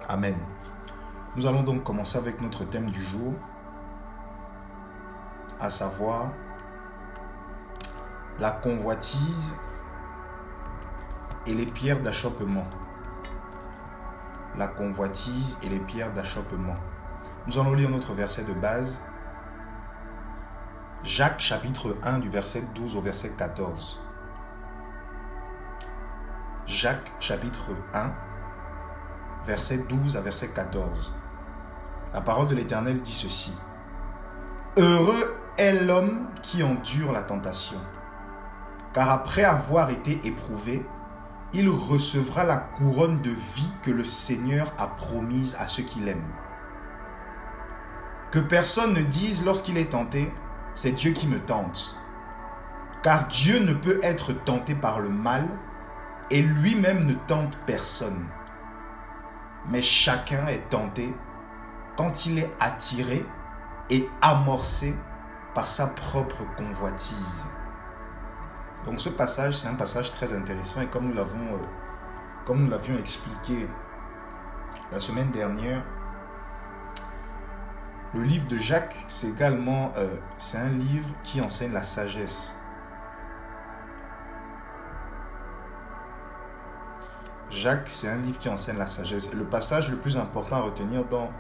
Amen. Nous allons donc commencer avec notre thème du jour, à savoir la convoitise et les pierres d'achoppement. La convoitise et les pierres d'achoppement. Nous allons lire notre verset de base, Jacques chapitre 1 du verset 12 au verset 14. Jacques chapitre 1, verset 12 à verset 14. La parole de l'Éternel dit ceci. Heureux est l'homme qui endure la tentation, car après avoir été éprouvé, il recevra la couronne de vie que le Seigneur a promise à ceux qui l'aiment. Que personne ne dise lorsqu'il est tenté, c'est Dieu qui me tente. Car Dieu ne peut être tenté par le mal et lui-même ne tente personne. Mais chacun est tenté quand il est attiré et amorcé par sa propre convoitise. Donc ce passage, c'est un passage très intéressant et comme nous l'avions expliqué la semaine dernière, le livre de Jacques, c'est également c'est un livre qui enseigne la sagesse. Jacques, c'est un livre qui enseigne la sagesse. Et le passage le plus important à retenir dans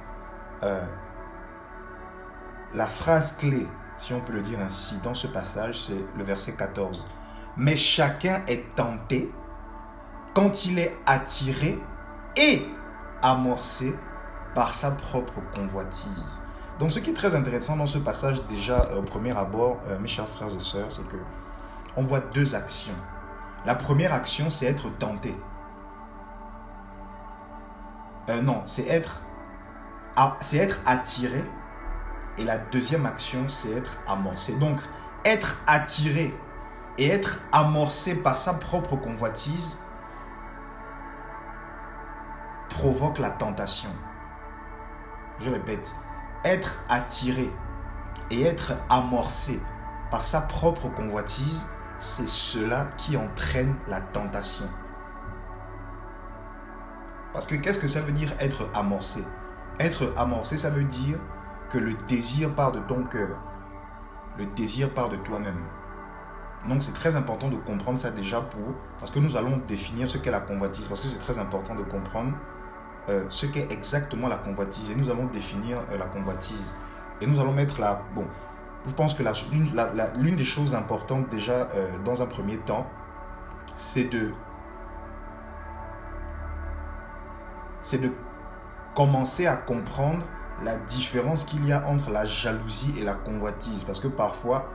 la phrase clé, si on peut le dire ainsi, dans ce passage, c'est le verset 14. Mais chacun est tenté quand il est attiré et amorcé par sa propre convoitise. Donc ce qui est très intéressant dans ce passage, déjà au premier abord, mes chers frères et sœurs, c'est que on voit deux actions. La première action, c'est être tenté. C'est être attiré. Et la deuxième action, c'est être amorcé. Donc, être attiré et être amorcé par sa propre convoitise provoque la tentation. Je répète, être attiré et être amorcé par sa propre convoitise, c'est cela qui entraîne la tentation. Parce que qu'est-ce que ça veut dire être amorcé? Être amorcé, ça veut dire que le désir part de ton cœur. Le désir part de toi-même. Donc c'est très important de comprendre ça déjà parce que nous allons définir ce qu'est la convoitise. Parce que c'est très important de comprendre ce qu'est exactement la convoitise. Et nous allons définir la convoitise. Et nous allons mettre je pense que l'une des choses importantes déjà dans un premier temps, c'est de commencer à comprendre la différence qu'il y a entre la jalousie et la convoitise. Parce que parfois,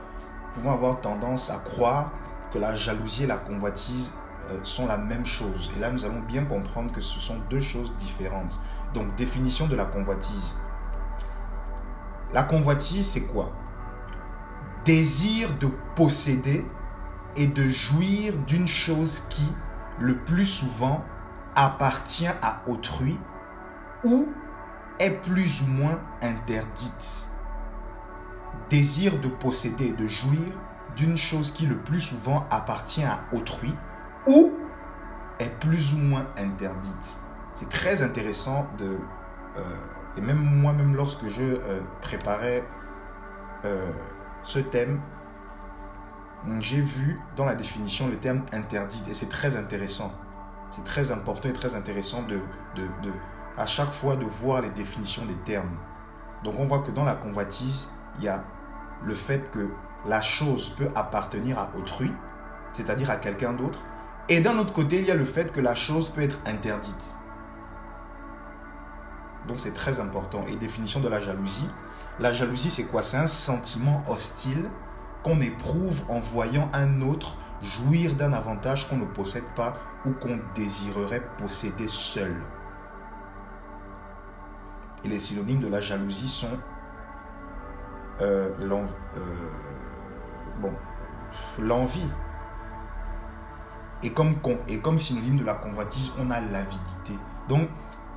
nous pouvons avoir tendance à croire que la jalousie et la convoitise sont la même chose. Et là, nous allons bien comprendre que ce sont deux choses différentes. Donc, définition de la convoitise. La convoitise, c'est quoi? Désir de posséder et de jouir d'une chose qui, le plus souvent, appartient à autrui ou est plus ou moins interdite. Désir de posséder et de jouir d'une chose qui le plus souvent appartient à autrui ou est plus ou moins interdite. C'est très intéressant et même moi-même lorsque je préparais ce thème, j'ai vu dans la définition le terme interdite et c'est très intéressant. C'est très important et très intéressant à chaque fois de voir les définitions des termes. Donc on voit que dans la convoitise, il y a le fait que la chose peut appartenir à autrui, c'est-à-dire à quelqu'un d'autre. Et d'un autre côté, il y a le fait que la chose peut être interdite. Donc c'est très important. Et définition de la jalousie. La jalousie, c'est quoi? C'est un sentiment hostile qu'on éprouve en voyant un autre jouir d'un avantage qu'on ne possède pas ou qu'on désirerait posséder seul. Et les synonymes de la jalousie sont l'envie. Et comme synonyme de la convoitise, on a l'avidité. Donc,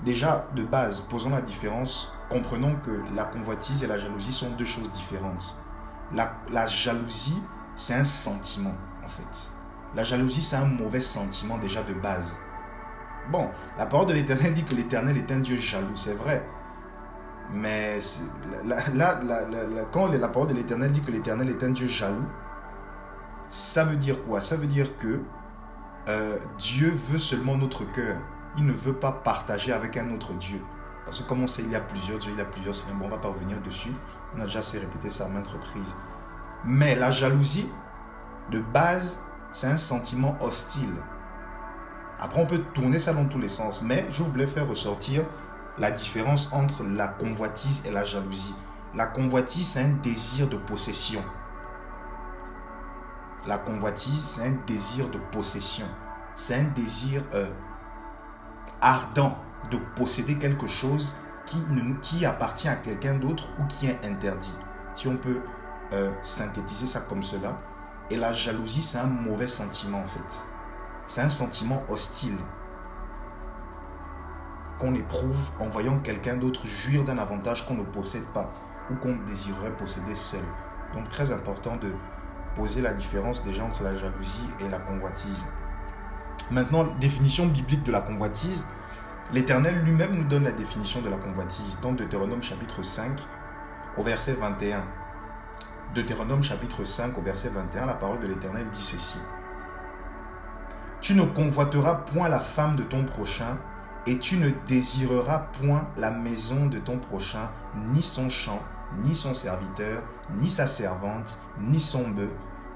déjà, de base, posons la différence. Comprenons que la convoitise et la jalousie sont deux choses différentes. La jalousie, c'est un sentiment, en fait. La jalousie, c'est un mauvais sentiment déjà de base. Bon, la parole de l'Éternel dit que l'Éternel est un Dieu jaloux, c'est vrai. Mais quand la parole de l'Éternel dit que l'Éternel est un Dieu jaloux, ça veut dire quoi? Ça veut dire que Dieu veut seulement notre cœur. Il ne veut pas partager avec un autre Dieu. Parce que comme on sait, il y a plusieurs dieux, il y a plusieurs seigneurs. Bon, on ne va pas revenir dessus. On a déjà assez répété ça à maintes reprises. Mais la jalousie, de base, c'est un sentiment hostile. Après, on peut tourner ça dans tous les sens. Mais je voulais faire ressortir la différence entre la convoitise et la jalousie. La convoitise, c'est un désir de possession. La convoitise, c'est un désir de possession. C'est un désir ardent de posséder quelque chose qui appartient à quelqu'un d'autre ou qui est interdit. Si on peut synthétiser ça comme cela. Et la jalousie, c'est un mauvais sentiment en fait. C'est un sentiment hostile qu'on éprouve en voyant quelqu'un d'autre jouir d'un avantage qu'on ne possède pas ou qu'on désirerait posséder seul. Donc très important de poser la différence déjà entre la jalousie et la convoitise. Maintenant, définition biblique de la convoitise. L'Éternel lui-même nous donne la définition de la convoitise dans Deutéronome chapitre 5 au verset 21. Deutéronome chapitre 5 au verset 21, la parole de l'Éternel dit ceci. Tu ne convoiteras point la femme de ton prochain et tu ne désireras point la maison de ton prochain, ni son champ, ni son serviteur, ni sa servante, ni son bœuf,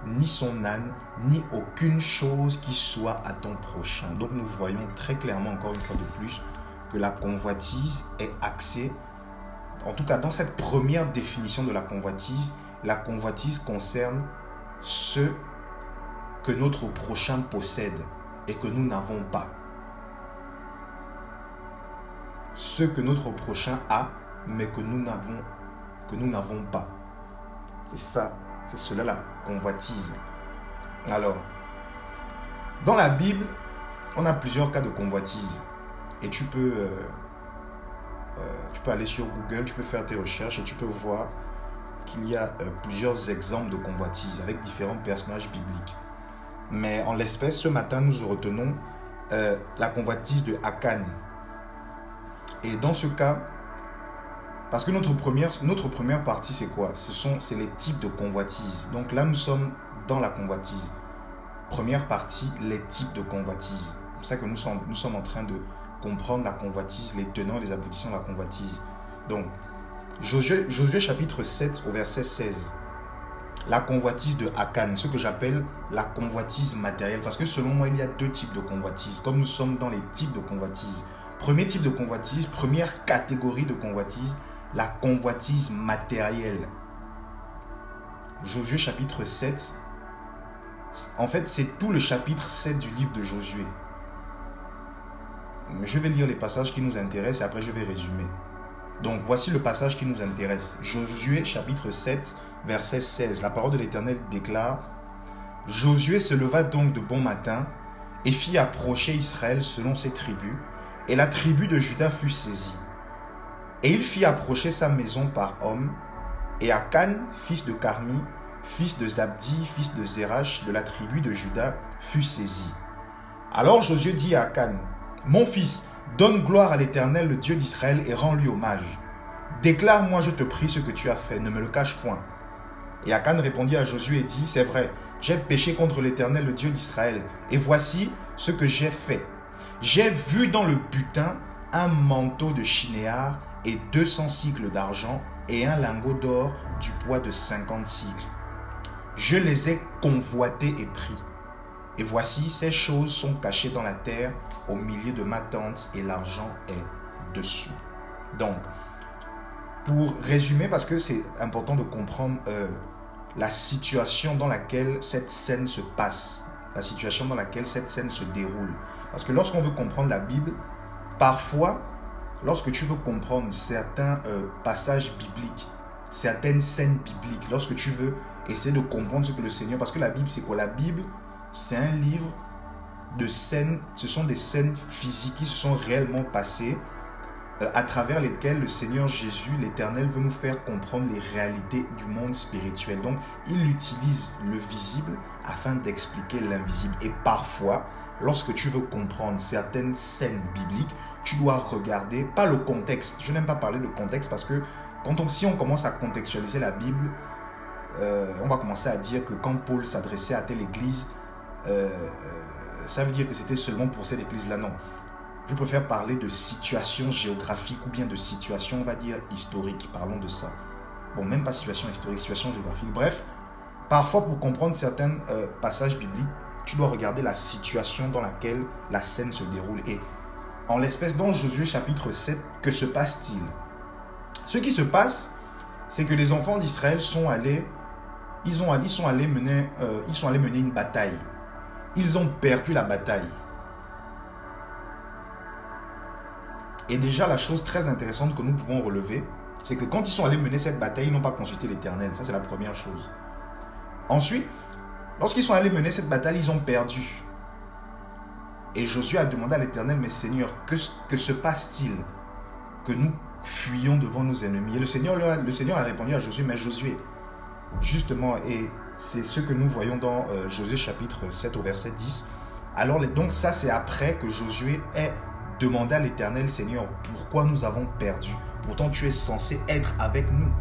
ni son âne, ni aucune chose qui soit à ton prochain. Donc nous voyons très clairement, encore une fois de plus, que la convoitise est axée, en tout cas dans cette première définition de la convoitise concerne ce que notre prochain possède et que nous n'avons pas. Ce que notre prochain a, mais que nous n'avons pas. C'est ça, c'est cela la convoitise. Alors, dans la Bible, on a plusieurs cas de convoitise. Et tu peux aller sur Google, tu peux faire tes recherches et tu peux voir qu'il y a plusieurs exemples de convoitise avec différents personnages bibliques. Mais en l'espèce, ce matin, nous retenons la convoitise de Akan. Et dans ce cas, parce que notre première partie, c'est quoi? C'est les types de convoitise. Donc là, nous sommes dans la convoitise. Première partie, les types de convoitise. C'est pour ça que nous sommes en train de comprendre la convoitise, les tenants et les aboutissants de la convoitise. Donc, Josué chapitre 7 au verset 16. La convoitise de Akan, ce que j'appelle la convoitise matérielle. Parce que selon moi, il y a deux types de convoitise. Comme nous sommes dans les types de convoitise. Premier type de convoitise, première catégorie de convoitise, la convoitise matérielle. Josué chapitre 7. En fait, c'est tout le chapitre 7 du livre de Josué. Je vais lire les passages qui nous intéressent et après je vais résumer. Donc voici le passage qui nous intéresse. Josué chapitre 7, verset 16. La parole de l'Éternel déclare: Josué se leva donc de bon matin et fit approcher Israël selon ses tribus, et la tribu de Juda fut saisie. Et il fit approcher sa maison par homme, et Akan, fils de Carmi, fils de Zabdi, fils de Zérach, de la tribu de Juda, fut saisi. Alors Josué dit à Akan: Mon fils, donne gloire à l'Éternel, le Dieu d'Israël, et rends-lui hommage. Déclare-moi, je te prie, ce que tu as fait, ne me le cache point. Et Akan répondit à Josué et dit: C'est vrai, j'ai péché contre l'Éternel, le Dieu d'Israël, et voici ce que j'ai fait. J'ai vu dans le butin un manteau de chinéar et 200 cycles d'argent et un lingot d'or du poids de 50 cycles. Je les ai convoités et pris. Et voici, ces choses sont cachées dans la terre au milieu de ma tente et l'argent est dessous. Donc, pour résumer, parce que c'est important de comprendre la situation dans laquelle cette scène se passe, la situation dans laquelle cette scène se déroule. Parce que lorsqu'on veut comprendre la Bible, parfois, lorsque tu veux comprendre certains passages bibliques, certaines scènes bibliques, lorsque tu veux essayer de comprendre ce que le Seigneur... Parce que la Bible, c'est quoi? La Bible, c'est un livre de scènes, ce sont des scènes physiques qui se sont réellement passées à travers lesquelles le Seigneur Jésus, l'Éternel, veut nous faire comprendre les réalités du monde spirituel. Donc, il utilise le visible afin d'expliquer l'invisible. Et parfois, lorsque tu veux comprendre certaines scènes bibliques, tu dois regarder, pas le contexte. Je n'aime pas parler de contexte parce que si on commence à contextualiser la Bible, on va commencer à dire que quand Paul s'adressait à telle église, ça veut dire que c'était seulement pour cette église-là. Non. Je préfère parler de situations géographiques ou bien de situations, on va dire, historiques. Parlons de ça. Bon, même pas situation historique, situation géographique. Bref, parfois pour comprendre certains passages bibliques, tu dois regarder la situation dans laquelle la scène se déroule. Et en l'espèce, dans Josué chapitre 7, que se passe-t-il? Ce qui se passe, c'est que les enfants d'Israël sont allés mener une bataille. Ils ont perdu la bataille. Et déjà, la chose très intéressante que nous pouvons relever, c'est que quand ils sont allés mener cette bataille, ils n'ont pas consulté l'Éternel. Ça, c'est la première chose. Ensuite, lorsqu'ils sont allés mener cette bataille, ils ont perdu. Et Josué a demandé à l'Éternel, mais Seigneur, que se passe-t-il que nous fuyons devant nos ennemis? Et le Seigneur a répondu à Josué, mais Josué, justement, et c'est ce que nous voyons dans Josué chapitre 7 au verset 10. Alors, donc ça, c'est après que Josué ait demandé à l'Éternel, Seigneur, pourquoi nous avons perdu? Pourtant, tu es censé être avec nous.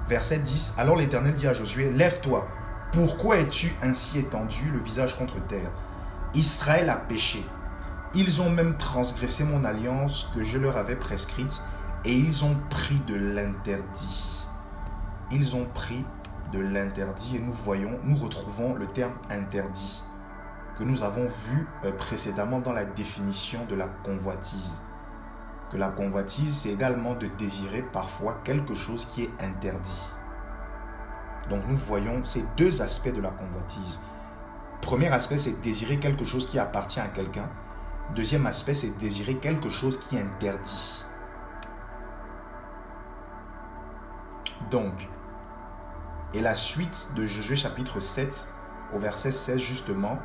Verset 10, alors l'Éternel dit à Josué, lève-toi, pourquoi es-tu ainsi étendu le visage contre terre? Israël a péché. Ils ont même transgressé mon alliance que je leur avais prescrite et ils ont pris de l'interdit. Ils ont pris de l'interdit et nous retrouvons le terme interdit que nous avons vu précédemment dans la définition de la convoitise. Que la convoitise, c'est également de désirer parfois quelque chose qui est interdit. Donc nous voyons ces deux aspects de la convoitise. Premier aspect, c'est désirer quelque chose qui appartient à quelqu'un. Deuxième aspect, c'est désirer quelque chose qui est interdit. Donc, et la suite de Josué chapitre 7 au verset 16 justement,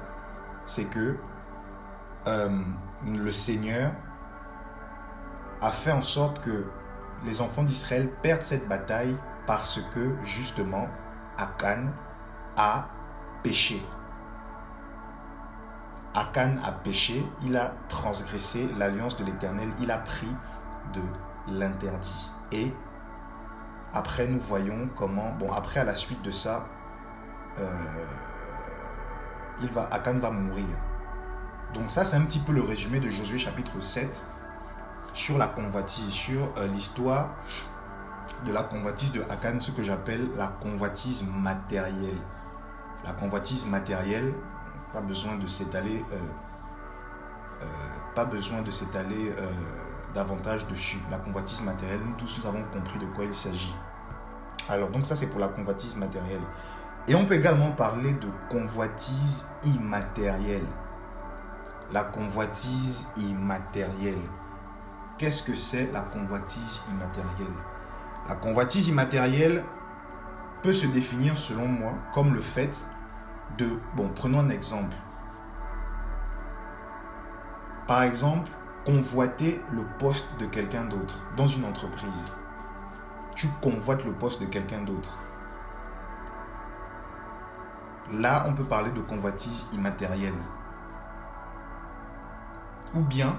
c'est que le Seigneur a fait en sorte que les enfants d'Israël perdent cette bataille parce que justement Akan a péché. Akan a péché, il a transgressé l'alliance de l'Éternel, il a pris de l'interdit. Et après, nous voyons comment, après à la suite de ça, Akan va mourir. Donc ça, c'est un petit peu le résumé de Josué chapitre 7 sur la convoitise, sur l'histoire de la convoitise de Akan, ce que j'appelle la convoitise matérielle. La convoitise matérielle, pas besoin de s'étaler davantage dessus. La convoitise matérielle, nous tous nous avons compris de quoi il s'agit. Alors donc ça c'est pour la convoitise matérielle. Et on peut également parler de convoitise immatérielle. La convoitise immatérielle. Qu'est-ce que c'est la convoitise immatérielle? La convoitise immatérielle peut se définir selon moi comme le fait de... prenons un exemple. Par exemple, convoiter le poste de quelqu'un d'autre dans une entreprise. Tu convoites le poste de quelqu'un d'autre. Là, on peut parler de convoitise immatérielle. Ou bien,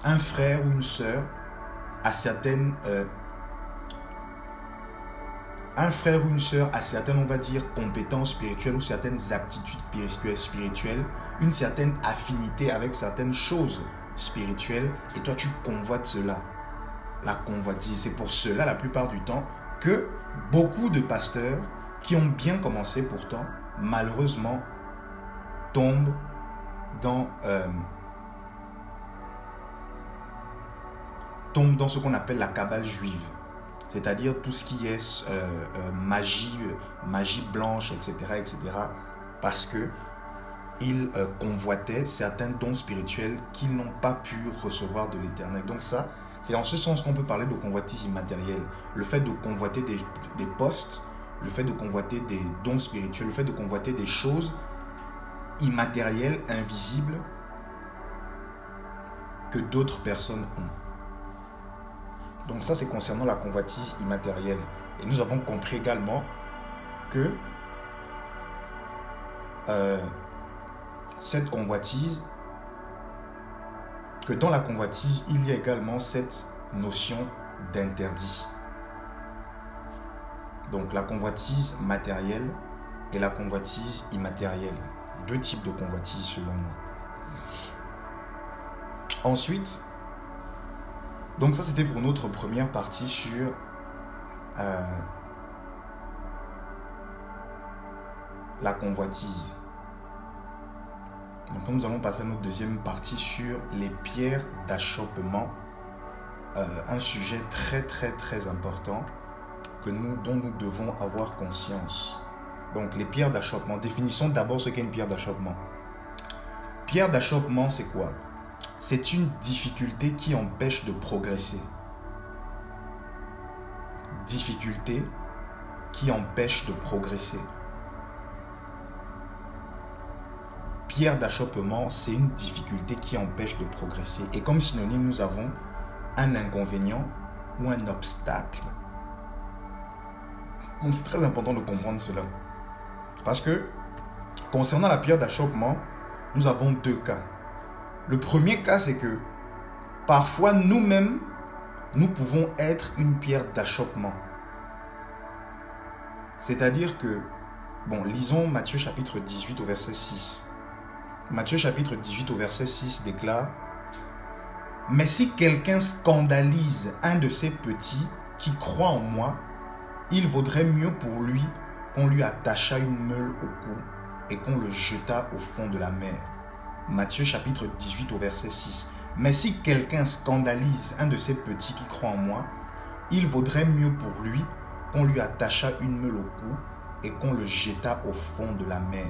un frère ou une sœur a certaines... on va dire, compétences spirituelles ou certaines aptitudes spirituelles, une certaine affinité avec certaines choses spirituelles, et toi tu convoites cela. La convoitise, c'est pour cela la plupart du temps que beaucoup de pasteurs qui ont bien commencé pourtant, malheureusement, tombent dans ce qu'on appelle la cabale juive. C'est-à-dire tout ce qui est magie blanche, etc., parce qu'ils convoitaient certains dons spirituels qu'ils n'ont pas pu recevoir de l'Éternel. Donc ça, c'est en ce sens qu'on peut parler de convoitise immatérielle. Le fait de convoiter des postes, le fait de convoiter des dons spirituels, le fait de convoiter des choses immatérielles, invisibles, que d'autres personnes ont. Donc ça, c'est concernant la convoitise immatérielle. Et nous avons compris également que cette convoitise, que dans la convoitise, il y a également cette notion d'interdit. Donc la convoitise matérielle et la convoitise immatérielle. Deux types de convoitise selon moi. Ensuite, donc ça c'était pour notre première partie sur la convoitise. Maintenant nous allons passer à notre deuxième partie sur les pierres d'achoppement. Un sujet très important dont nous devons avoir conscience. Donc les pierres d'achoppement. Définissons d'abord ce qu'est une pierre d'achoppement. Pierre d'achoppement, c'est quoi? C'est une difficulté qui empêche de progresser. Difficulté qui empêche de progresser. Pierre d'achoppement, c'est une difficulté qui empêche de progresser. Et comme synonyme, nous avons un inconvénient ou un obstacle. Donc c'est très important de comprendre cela. Parce que, concernant la pierre d'achoppement, nous avons deux cas. Le premier cas, c'est que parfois nous-mêmes, nous pouvons être une pierre d'achoppement. C'est-à-dire que, lisons Matthieu chapitre 18 au verset 6. Matthieu chapitre 18 au verset 6 déclare: « Mais si quelqu'un scandalise un de ces petits qui croient en moi, il vaudrait mieux pour lui qu'on lui attachât une meule au cou et qu'on le jetât au fond de la mer. » Matthieu chapitre 18 au verset 6. « Mais si quelqu'un scandalise un de ces petits qui croient en moi, il vaudrait mieux pour lui qu'on lui attachât une meule au cou et qu'on le jetât au fond de la mer. »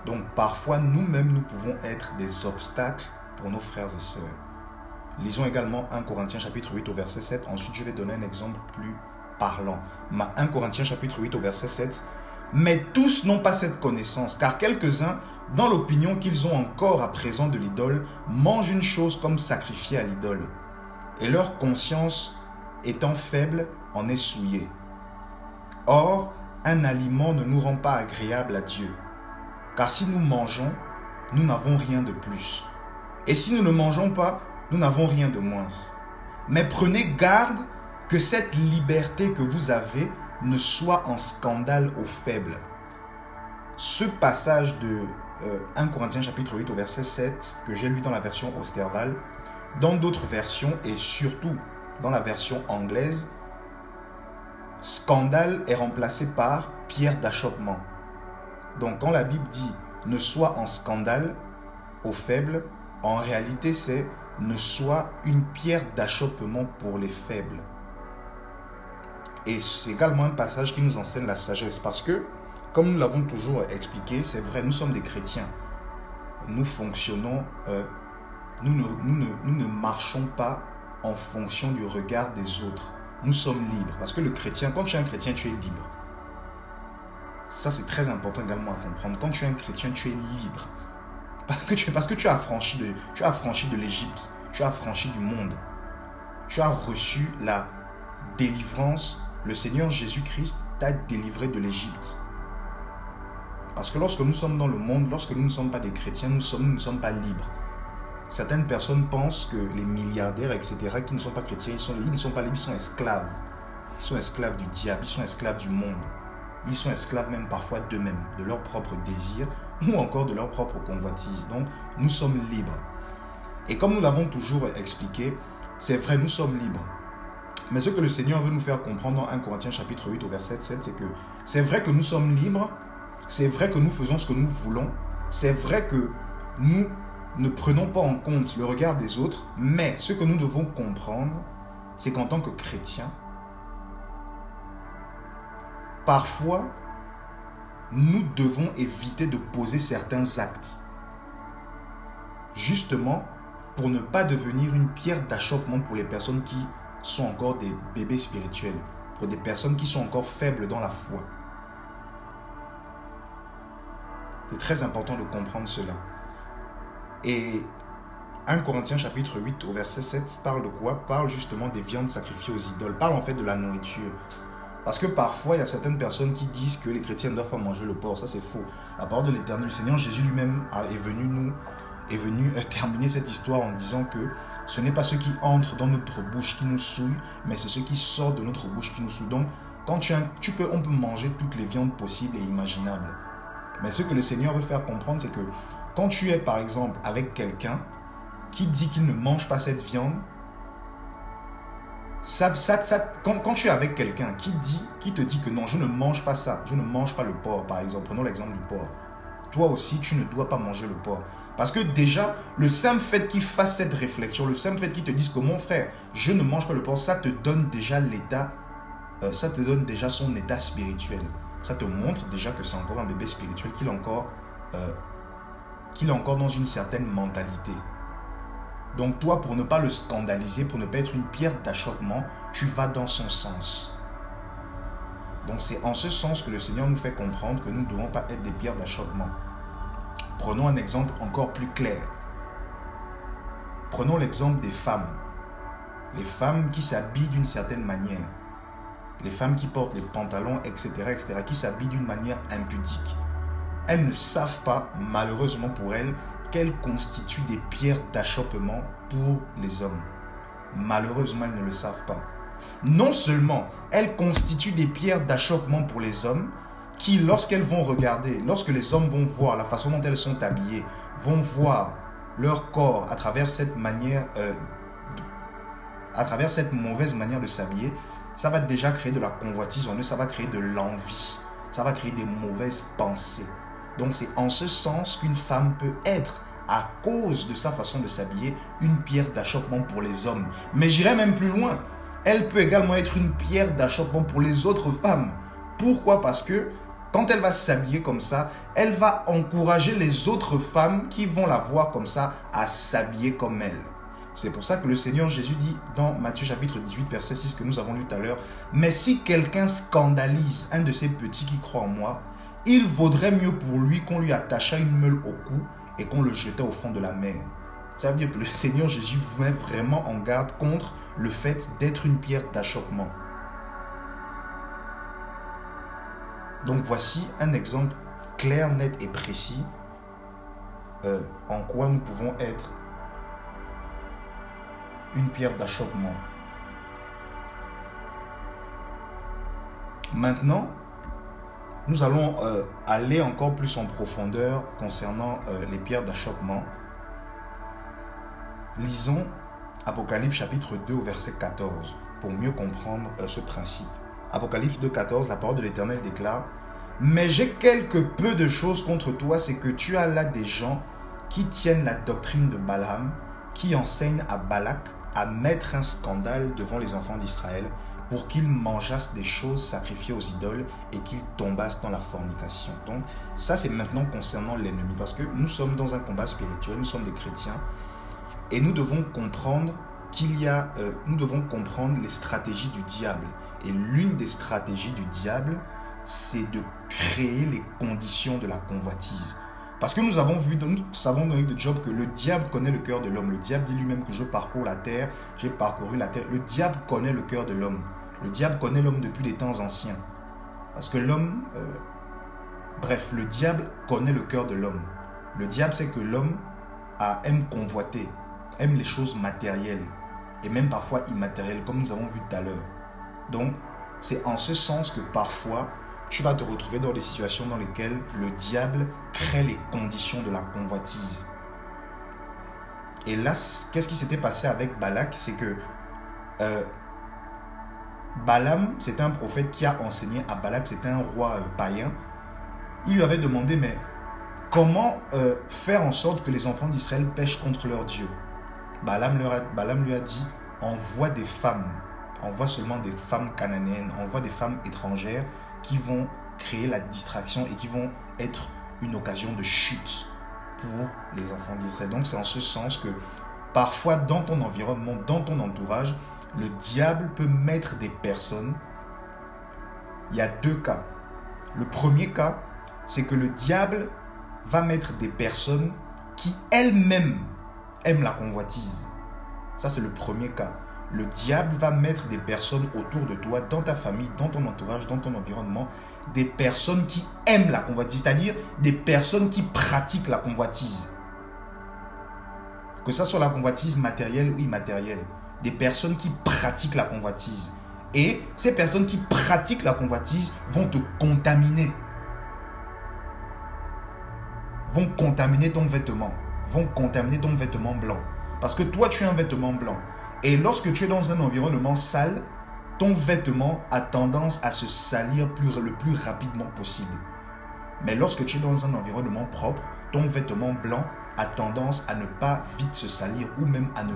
Donc parfois nous-mêmes nous pouvons être des obstacles pour nos frères et sœurs. Lisons également 1 Corinthiens chapitre 8 au verset 7. Ensuite je vais donner un exemple plus parlant. 1 Corinthiens chapitre 8 au verset 7. « Mais tous n'ont pas cette connaissance, car quelques-uns, dans l'opinion qu'ils ont encore à présent de l'idole, mangent une chose comme sacrifiée à l'idole. Et leur conscience, étant faible, en est souillée. Or, un aliment ne nous rend pas agréable à Dieu. Car si nous mangeons, nous n'avons rien de plus. Et si nous ne mangeons pas, nous n'avons rien de moins. Mais prenez garde que cette liberté que vous avez ne soit en scandale aux faibles. » Ce passage de 1 Corinthiens chapitre 8 au verset 7 que j'ai lu dans la version Osterval, dans d'autres versions et surtout dans la version anglaise, scandale est remplacé par pierre d'achoppement. Donc quand la Bible dit ne soit en scandale aux faibles, en réalité c'est ne soit une pierre d'achoppement pour les faibles. Et c'est également un passage qui nous enseigne la sagesse parce que, comme nous l'avons toujours expliqué, c'est vrai, nous sommes des chrétiens. Nous fonctionnons, nous ne marchons pas en fonction du regard des autres. Nous sommes libres. Parce que le chrétien, quand tu es un chrétien, tu es libre. Ça, c'est très important également à comprendre. Quand tu es un chrétien, tu es libre. Parce que tu as affranchi de l'Égypte. Tu as affranchi du monde. Tu as reçu la délivrance. Le Seigneur Jésus-Christ t'a délivré de l'Égypte. Parce que lorsque nous sommes dans le monde, lorsque nous ne sommes pas des chrétiens, nous ne sommes pas libres. Certaines personnes pensent que les milliardaires, etc., qui ne sont pas chrétiens, ils ne sont pas libres, ils sont esclaves. Ils sont esclaves du diable, ils sont esclaves du monde. Ils sont esclaves même parfois d'eux-mêmes, de leurs propres désirs ou encore de leurs propres convoitises. Donc, nous sommes libres. Et comme nous l'avons toujours expliqué, c'est vrai, nous sommes libres. Mais ce que le Seigneur veut nous faire comprendre dans 1 Corinthiens chapitre 8 au verset 7, c'est que c'est vrai que nous sommes libres, c'est vrai que nous faisons ce que nous voulons, c'est vrai que nous ne prenons pas en compte le regard des autres, mais ce que nous devons comprendre, c'est qu'en tant que chrétiens, parfois, nous devons éviter de poser certains actes, justement pour ne pas devenir une pierre d'achoppement pour les personnes qui sont encore des bébés spirituels, pour des personnes qui sont encore faibles dans la foi. C'est très important de comprendre cela. Et 1 Corinthiens chapitre 8 au verset 7 parle de quoi? Parle justement des viandes sacrifiées aux idoles. Parle en fait de la nourriture. Parce que parfois, il y a certaines personnes qui disent que les chrétiens ne doivent pas manger le porc. Ça, c'est faux. La parole de l'Éternel, le Seigneur Jésus lui-même est venu terminer cette histoire en disant que ce n'est pas ceux qui entrent dans notre bouche qui nous souillent, mais c'est ceux qui sortent de notre bouche qui nous souillent. Donc, quand on peut manger toutes les viandes possibles et imaginables. Mais ce que le Seigneur veut faire comprendre, c'est que quand tu es, par exemple, avec quelqu'un qui dit qu'il ne mange pas cette viande, quand tu es avec quelqu'un qui te dit que non, je ne mange pas ça, je ne mange pas le porc, par exemple, prenons l'exemple du porc. Toi aussi, tu ne dois pas manger le porc. Parce que déjà, le simple fait qu'il fasse cette réflexion, le simple fait qu'il te dise que mon frère, je ne mange pas le porc, ça te donne déjà son état spirituel. Ça te montre déjà que c'est encore un bébé spirituel, qu'il est encore dans une certaine mentalité. Donc toi, pour ne pas le scandaliser, pour ne pas être une pierre d'achoppement, tu vas dans son sens. Donc c'est en ce sens que le Seigneur nous fait comprendre que nous ne devons pas être des pierres d'achoppement. Prenons un exemple encore plus clair. Prenons l'exemple des femmes. Les femmes qui s'habillent d'une certaine manière. Les femmes qui portent les pantalons, etc., qui s'habillent d'une manière impudique. Elles ne savent pas, malheureusement pour elles, qu'elles constituent des pierres d'achoppement pour les hommes. Malheureusement, elles ne le savent pas. Non seulement elles constituent des pierres d'achoppement pour les hommes, qui, lorsqu'elles vont regarder, lorsque les hommes vont voir la façon dont elles sont habillées, vont voir leur corps à travers cette mauvaise manière de s'habiller, ça va déjà créer de la convoitise en eux, ça va créer de l'envie, ça va créer des mauvaises pensées. Donc c'est en ce sens qu'une femme peut être, à cause de sa façon de s'habiller, une pierre d'achoppement pour les hommes. Mais j'irai même plus loin. Elle peut également être une pierre d'achoppement pour les autres femmes. Pourquoi? Parce que quand elle va s'habiller comme ça, elle va encourager les autres femmes qui vont la voir comme ça à s'habiller comme elle. C'est pour ça que le Seigneur Jésus dit dans Matthieu chapitre 18, verset 6 que nous avons lu tout à l'heure, « Mais si quelqu'un scandalise un de ces petits qui croient en moi, il vaudrait mieux pour lui qu'on lui attachât une meule au cou et qu'on le jetât au fond de la mer. » Ça veut dire que le Seigneur Jésus vous met vraiment en garde contre le fait d'être une pierre d'achoppement. Donc voici un exemple clair, net et précis en quoi nous pouvons être une pierre d'achoppement. Maintenant, nous allons aller encore plus en profondeur concernant les pierres d'achoppement. Lisons Apocalypse chapitre 2 au verset 14 pour mieux comprendre ce principe. Apocalypse 2, 14, la parole de l'Éternel déclare « Mais j'ai quelque peu de choses contre toi, c'est que tu as là des gens qui tiennent la doctrine de Balaam, qui enseignent à Balak à mettre un scandale devant les enfants d'Israël pour qu'ils mangeassent des choses sacrifiées aux idoles et qu'ils tombassent dans la fornication. » Donc ça c'est maintenant concernant l'ennemi, parce que nous sommes dans un combat spirituel, nous sommes des chrétiens et nous devons comprendre nous devons comprendre les stratégies du diable. Et l'une des stratégies du diable, c'est de créer les conditions de la convoitise. Parce que nous savons dans le livre de Job que le diable connaît le cœur de l'homme. Le diable dit lui-même que je parcours la terre, j'ai parcouru la terre. Le diable connaît le cœur de l'homme. Le diable connaît l'homme depuis les temps anciens. Parce que l'homme... le diable connaît le cœur de l'homme. Le diable sait que l'homme aime convoiter, aime les choses matérielles et même parfois immatérielles, comme nous avons vu tout à l'heure. Donc, c'est en ce sens que parfois, tu vas te retrouver dans des situations dans lesquelles le diable crée les conditions de la convoitise. Et là, qu'est-ce qui s'était passé avec Balak? C'est que Balaam, c'était un prophète qui a enseigné à Balak, c'était un roi païen. Il lui avait demandé, mais comment faire en sorte que les enfants d'Israël pêchent contre leur Dieu? Balaam lui a dit, envoie des femmes, envoie seulement des femmes cananéennes, envoie des femmes étrangères qui vont créer la distraction et qui vont être une occasion de chute pour les enfants d'Israël. Donc c'est en ce sens que parfois dans ton environnement, dans ton entourage, le diable peut mettre des personnes. Il y a deux cas. Le premier cas, c'est que le diable va mettre des personnes qui elles-mêmes aiment la convoitise. Ça, c'est le premier cas. le diable va mettre des personnes autour de toi, dans ta famille, dans ton entourage, dans ton environnement, des personnes qui aiment la convoitise, c'est-à-dire des personnes qui pratiquent la convoitise. Que ça soit la convoitise matérielle ou immatérielle, des personnes qui pratiquent la convoitise. Et ces personnes qui pratiquent la convoitise vont te contaminer. Vont contaminer ton vêtement. Vont contaminer ton vêtement blanc. Parce que toi, tu as un vêtement blanc. Et lorsque tu es dans un environnement sale, ton vêtement a tendance à se salir le plus rapidement possible. Mais lorsque tu es dans un environnement propre, ton vêtement blanc a tendance à ne pas vite se salir ou même à ne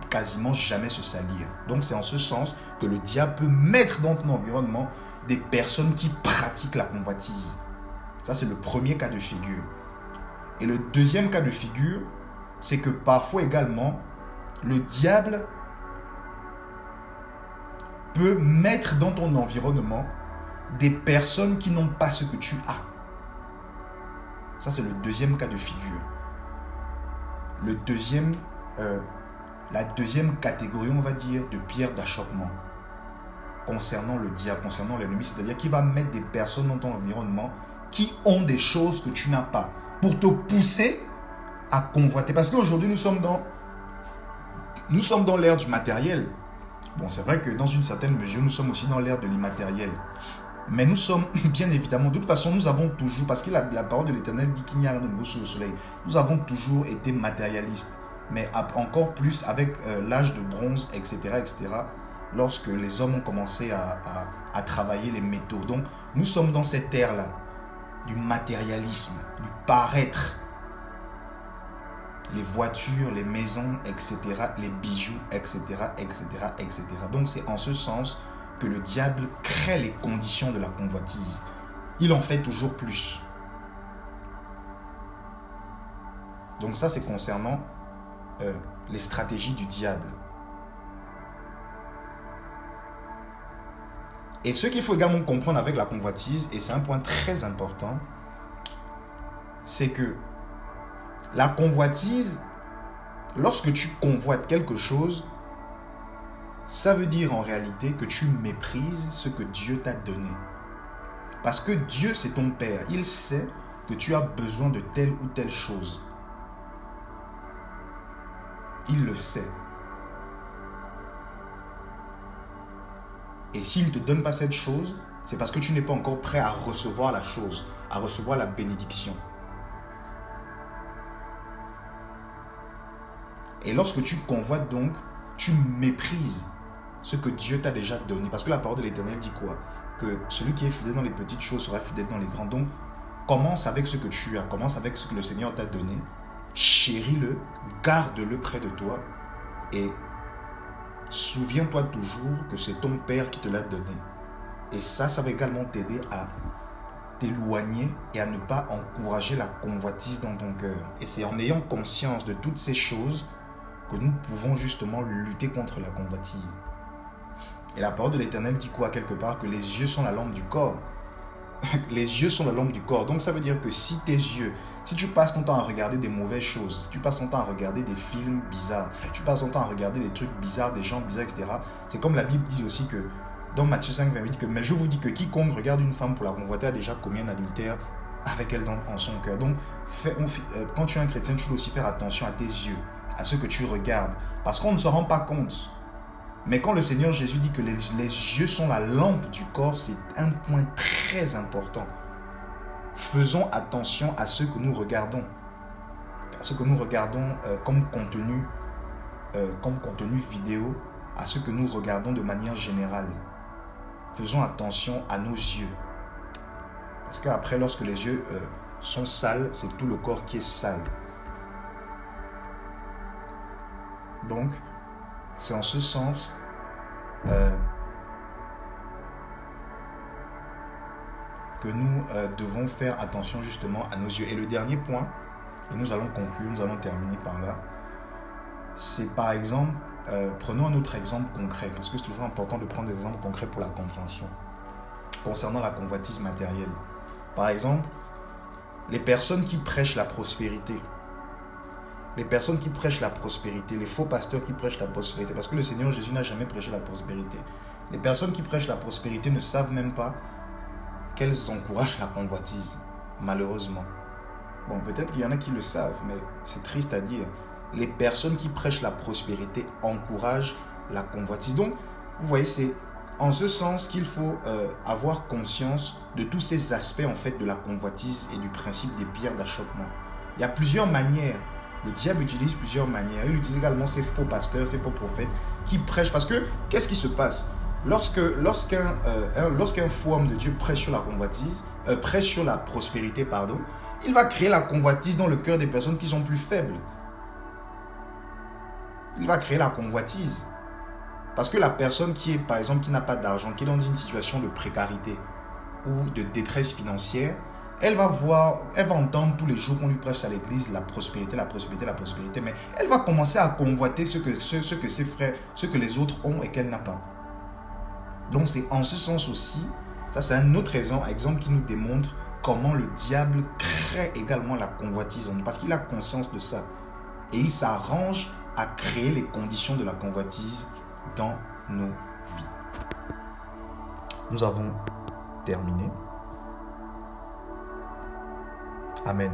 quasiment jamais se salir. Donc c'est en ce sens que le diable peut mettre dans ton environnement des personnes qui pratiquent la convoitise. Ça, c'est le premier cas de figure. Et le deuxième cas de figure, c'est que parfois également, le diable peut mettre dans ton environnement des personnes qui n'ont pas ce que tu as. Ça, c'est le deuxième cas de figure. La deuxième catégorie, on va dire, de pierre d'achoppement concernant le diable, concernant l'ennemi, c'est-à-dire qu'il va mettre des personnes dans ton environnement qui ont des choses que tu n'as pas pour te pousser à convoiter. Parce qu'aujourd'hui, nous sommes dans l'ère du matériel. Bon, c'est vrai que dans une certaine mesure, nous sommes aussi dans l'ère de l'immatériel. Mais nous sommes, bien évidemment, de toute façon, nous avons toujours, parce que la parole de l'Éternel dit qu'il n'y a rien de nouveau sous le soleil, nous avons toujours été matérialistes. Mais encore plus avec l'âge de bronze, etc., etc., lorsque les hommes ont commencé à travailler les métaux. Donc, nous sommes dans cette ère-là, du matérialisme, du paraître. Les voitures, les maisons, etc., les bijoux, etc., etc., etc. Donc, c'est en ce sens que le diable crée les conditions de la convoitise. Il en fait toujours plus. Donc ça, c'est concernant les stratégies du diable. Et ce qu'il faut également comprendre avec la convoitise, et c'est un point très important, c'est que la convoitise, lorsque tu convoites quelque chose, ça veut dire en réalité que tu méprises ce que Dieu t'a donné. Parce que Dieu, c'est ton Père. Il sait que tu as besoin de telle ou telle chose. Il le sait. Et s'il ne te donne pas cette chose, c'est parce que tu n'es pas encore prêt à recevoir la chose, à recevoir la bénédiction. Et lorsque tu convoites donc, tu méprises ce que Dieu t'a déjà donné. Parce que la parole de l'Éternel dit quoi? Que celui qui est fidèle dans les petites choses sera fidèle dans les grandes. Donc, commence avec ce que tu as, commence avec ce que le Seigneur t'a donné. Chéris-le, garde-le près de toi et souviens-toi toujours que c'est ton Père qui te l'a donné. Et ça va également t'aider à t'éloigner et à ne pas encourager la convoitise dans ton cœur. Et c'est en ayant conscience de toutes ces choses que nous pouvons justement lutter contre la convoitise. Et la parole de l'Éternel dit quoi quelque part? Que les yeux sont la lampe du corps. Les yeux sont la lampe du corps. Donc ça veut dire que si tes yeux, si tu passes ton temps à regarder des mauvaises choses, si tu passes ton temps à regarder des films bizarres, tu passes ton temps à regarder des trucs bizarres, des gens bizarres, etc. C'est comme la Bible dit aussi que dans Matthieu 5, 28, que mais je vous dis que quiconque regarde une femme pour la convoiter a déjà commis un adultère avec elle en son cœur. Donc quand tu es un chrétien, tu dois aussi faire attention à tes yeux, à ce que tu regardes. Parce qu'on ne se rend pas compte. Mais quand le Seigneur Jésus dit que les yeux sont la lampe du corps, c'est un point très important. Faisons attention à ce que nous regardons. À ce que nous regardons comme contenu vidéo, à ce que nous regardons de manière générale. Faisons attention à nos yeux. Parce qu'après, lorsque les yeux sont sales, c'est tout le corps qui est sale. Donc, c'est en ce sens que nous devons faire attention justement à nos yeux. Et le dernier point, et nous allons conclure, nous allons terminer par là, c'est par exemple, prenons un autre exemple concret, parce que c'est toujours important de prendre des exemples concrets pour la compréhension, concernant la convoitise matérielle. Par exemple, les personnes qui prêchent la prospérité, les personnes qui prêchent la prospérité, les faux pasteurs qui prêchent la prospérité, parce que le Seigneur Jésus n'a jamais prêché la prospérité. Les personnes qui prêchent la prospérité ne savent même pas qu'elles encouragent la convoitise, malheureusement. Bon, peut-être qu'il y en a qui le savent, mais c'est triste à dire. Les personnes qui prêchent la prospérité encouragent la convoitise. Donc, vous voyez, c'est en ce sens qu'il faut avoir conscience de tous ces aspects en fait de la convoitise et du principe des pierres d'achoppement. Il y a plusieurs manières. Le diable utilise plusieurs manières. Il utilise également ces faux pasteurs, ces faux prophètes qui prêchent. Parce que, qu'est-ce qui se passe? Lorsqu'un faux homme de Dieu prêche sur la convoitise, prêche sur la prospérité, pardon, il va créer la convoitise dans le cœur des personnes qui sont plus faibles. Il va créer la convoitise. Parce que la personne qui est, par exemple, qui n'a pas d'argent, qui est dans une situation de précarité ou de détresse financière, elle va entendre tous les jours qu'on lui prêche à l'église la prospérité, la prospérité, la prospérité, mais elle va commencer à convoiter ce que ses frères, ce que les autres ont et qu'elle n'a pas. Donc c'est en ce sens aussi, ça c'est un autre exemple qui nous démontre comment le diable crée également la convoitise, parce qu'il a conscience de ça. Et il s'arrange à créer les conditions de la convoitise dans nos vies. Nous avons terminé. Amen.